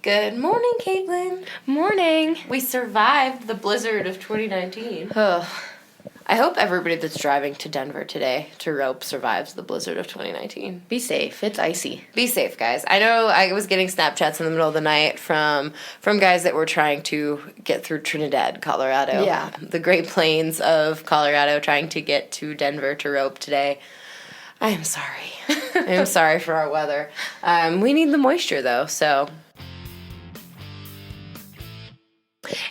Good morning, Kaitlin. Morning. We survived the blizzard of 2019. Oh, I hope everybody that's driving to Denver today to rope survives the blizzard of 2019. be safe. It's icy. Be safe, guys. I know I was getting Snapchats in the middle of the night from guys that were trying to get through Trinidad, Colorado. Yeah. The Great Plains of Colorado, trying to get to Denver to rope today. I am sorry. I am sorry for our weather. We need the moisture, though, so...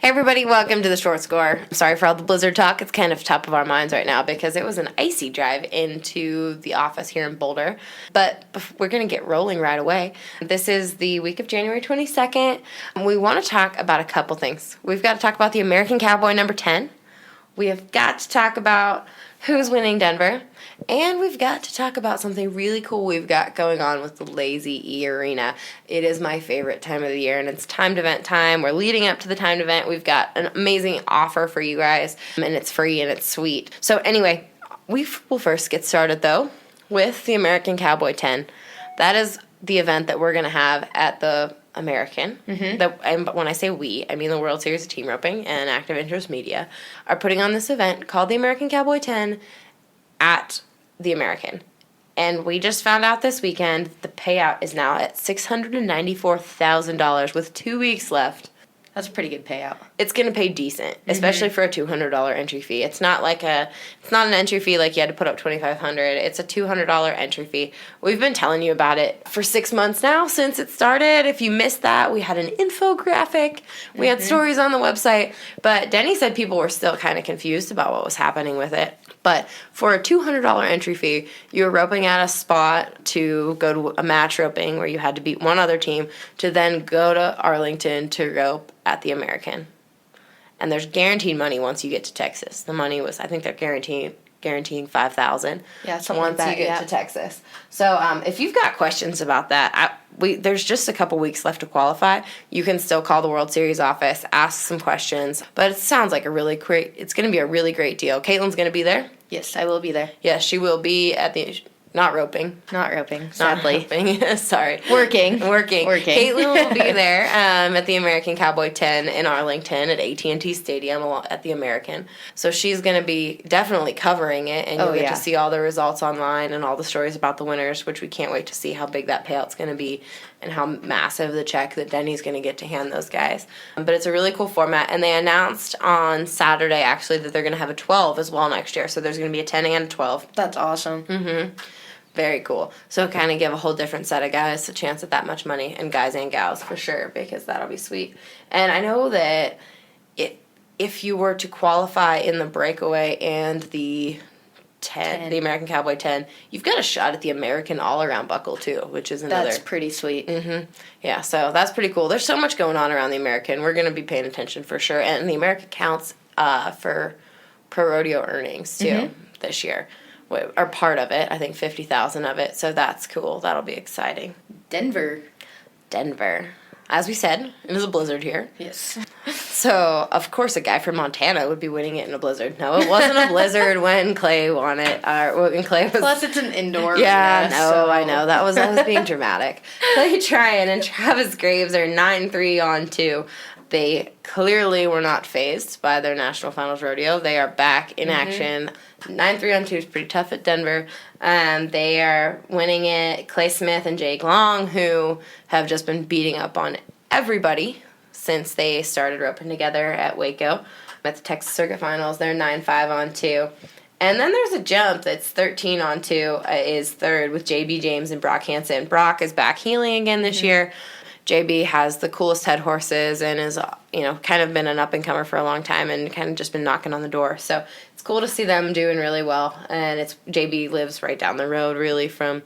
Hey everybody, welcome to the Short Score. Sorry for all the blizzard talk. It's kind of top of our minds right now because it was an icy drive into the office here in Boulder. But we're going to get rolling right away. This is the week of January 22nd. We want to talk about a couple things. We've got to talk about the American Cowboy number 10. We have got to talk about who's winning Denver. And we've got to talk about something really cool we've got going on with the Lazy E Arena. It is my favorite time of the year, and it's timed event time. We're leading up to the timed event. We've got an amazing offer for you guys, and it's free and it's sweet. So anyway, we will first get started, though, with the American Cowboy 10. That is the event that we're going to have at the American. And when I say we, I mean the World Series of Team Roping and Active Interest Media are putting on this event called the American Cowboy 10 at the American. And we just found out this weekend the payout is now at $694,000 with 2 weeks left. That's a pretty good payout. It's going to pay decent, especially for a $200 entry fee. It's not an entry fee like you had to put up $2,500. It's a $200 entry fee. We've been telling you about it for 6 months now since it started. If you missed that, we had an infographic. We had stories on the website. But Denny said people were still kind of confused about what was happening with it. But for a $200 entry fee, you were roping at a spot to go to a match roping where you had to beat one other team to then go to Arlington to rope at the American. And there's guaranteed money once you get to Texas. The money was, I think they're guaranteeing $5,000. Yeah, something once like that, you get to Texas. So if you've got questions about that, there's just a couple weeks left to qualify. You can still call the World Series office, ask some questions. But it sounds like it's going to be a really great deal. Caitlin's going to be there. Yes, I will be there. Yes, she will be at the... Not roping, sadly. Sorry. Working. Kaitlin will be there at the American Cowboy 10 in Arlington at AT&T Stadium at the American. So she's going to be definitely covering it, and you'll get to see all the results online and all the stories about the winners, which we can't wait to see how big that payout's going to be and how massive the check that Denny's going to get to hand those guys. But it's a really cool format, and they announced on Saturday, actually, that they're going to have a 12 as well next year. So there's going to be a 10 and a 12. That's awesome. Very cool. So kind of give a whole different set of guys a chance at that much money, and guys and gals for sure, because that'll be sweet. And I know that if you were to qualify in the breakaway and the 10, the American Cowboy 10, you've got a shot at the American all-around buckle too, which is another. That's pretty sweet. Yeah, so that's pretty cool. There's so much going on around the American. We're going to be paying attention for sure. And the American counts for pro rodeo earnings too this year. Are part of it. I think 50,000 of it. So that's cool. That'll be exciting. Denver. As we said, it is a blizzard here. Yes. So, of course, a guy from Montana would be winning it in a blizzard. No, it wasn't a blizzard when Clay won it. When Clay was... Plus, it's an indoor. Yeah, I know. That was being dramatic. Clay Tryon and Travis Graves are 9-3 on 2. They clearly were not fazed by their National Finals rodeo. They are back in action. 9-3 on 2 is pretty tough at Denver. They are winning it. Clay Smith and Jake Long, who have just been beating up on everybody since they started roping together at Waco. At the Texas Circuit Finals, they're 9-5 on 2. And then there's a jump that's 13 on 2 is third with J.B. James and Brock Hansen. Brock is back healing again this year. JB has the coolest head horses and is, kind of been an up-and-comer for a long time and kind of just been knocking on the door. So it's cool to see them doing really well. And JB lives right down the road, really, from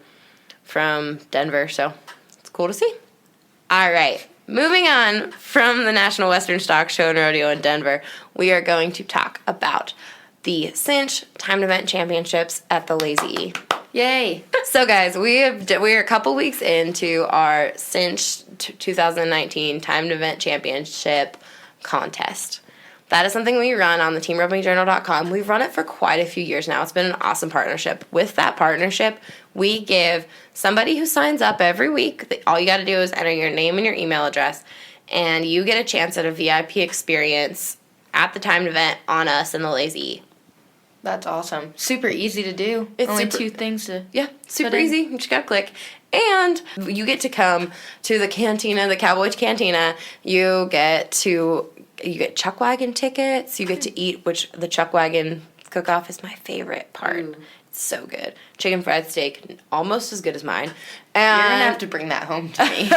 Denver. So it's cool to see. All right. Moving on from the National Western Stock Show and Rodeo in Denver, we are going to talk about the Cinch Timed Event Championships at the Lazy E. Yay. So, guys, we're a couple weeks into our Cinch 2019 Timed Event Championship contest. That is something we run on the teamropingjournal.com. We've run it for quite a few years now. It's been an awesome partnership. With that partnership, we give somebody who signs up every week, all you got to do is enter your name and your email address, and you get a chance at a VIP experience at the timed event on us in the Lazy E. That's awesome. Super easy to do. It's only super, 2 things to super put in. easy. You just gotta click. And you get to come to the cantina, the Cowboys Cantina. You get Chuck Wagon tickets. You get to eat, which the Chuck Wagon cook-off is my favorite part. Ooh. It's so good. Chicken fried steak, almost as good as mine. You're And going to have to bring that home to me.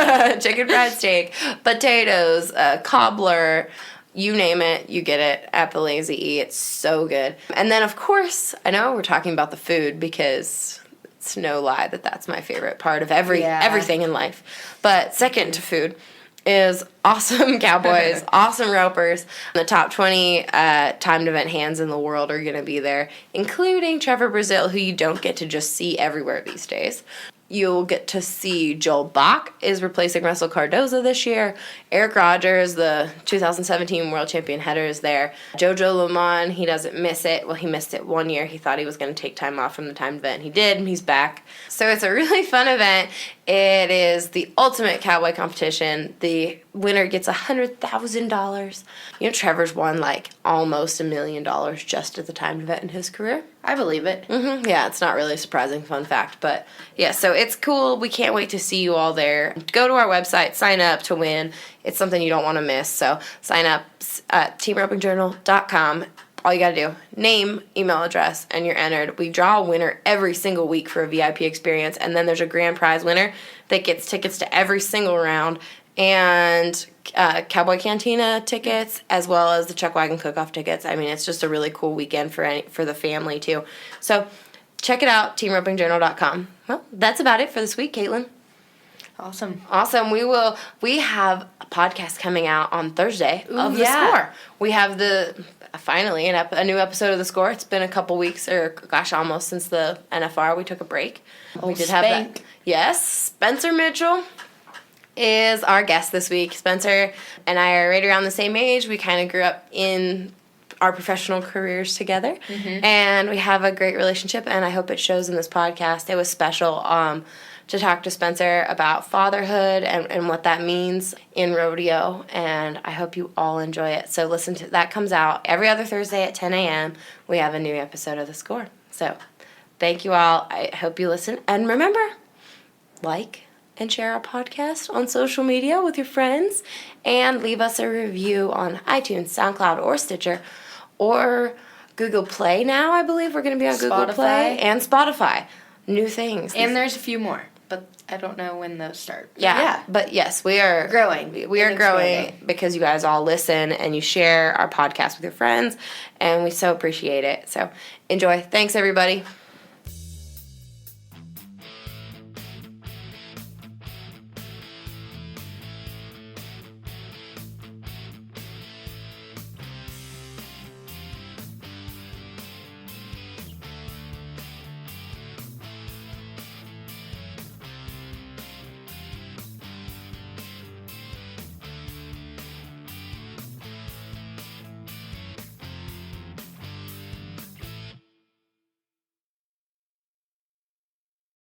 chicken fried steak, potatoes, cobbler, you name it, you get it at the Lazy E. It's so good. And then, of course, I know we're talking about the food because it's no lie that that's my favorite part of everything in life. But second to food is awesome cowboys, awesome ropers. The top 20 timed event hands in the world are going to be there, including Trevor Brazil, who you don't get to just see everywhere these days. You'll get to see Joel Bach is replacing Russell Cardozo this year. Eric Rogers, the 2017 world champion header, is there. Jojo Lemon, he doesn't miss it. Well, he missed it 1 year. He thought he was going to take time off from the timed event. He did, and he's back. So it's a really fun event. It is the ultimate cowboy competition. The winner gets $100,000. You know, Trevor's won like almost $1 million just at the timed event in his career. I believe it. Mm-hmm. Yeah, it's not really a surprising fun fact, but yeah, so it's cool. We can't wait to see you all there. Go to our website, sign up to win. It's something you don't want to miss, so sign up at teamropingjournal.com. All you got to do, name, email address, and you're entered. We draw a winner every single week for a VIP experience, and then there's a grand prize winner that gets tickets to every single round and Cowboy Cantina tickets, as well as the Chuck Wagon Cook-Off tickets. I mean, it's just a really cool weekend for the family, too. So check it out, teamropingjournal.com. Well, that's about it for this week, Kaitlin. Awesome. We have a podcast coming out on Thursday of The Score. We have finally a new episode of The Score. It's been a couple weeks, or gosh, almost since the NFR. We took a break. We did have that. Yes, Spencer Mitchell is our guest this week. Spencer and I are right around the same age. We kind of grew up in our professional careers together, and we have a great relationship, and I hope it shows in this podcast. It was special to talk to Spencer about fatherhood and what that means in rodeo, and I hope you all enjoy it. So listen to that. Comes out every other Thursday at 10 a.m. We have a new episode of The Score. So thank you all. I hope you listen, and remember, like and share our podcast on social media with your friends, and leave us a review on iTunes, SoundCloud, or Stitcher, or Google Play now. I believe we're going to be on Google Play and Spotify. New things. And there's a few more, but I don't know when those start. Yeah, but yes, we are growing. We are growing because you guys all listen and you share our podcast with your friends, and we so appreciate it. So enjoy. Thanks, everybody.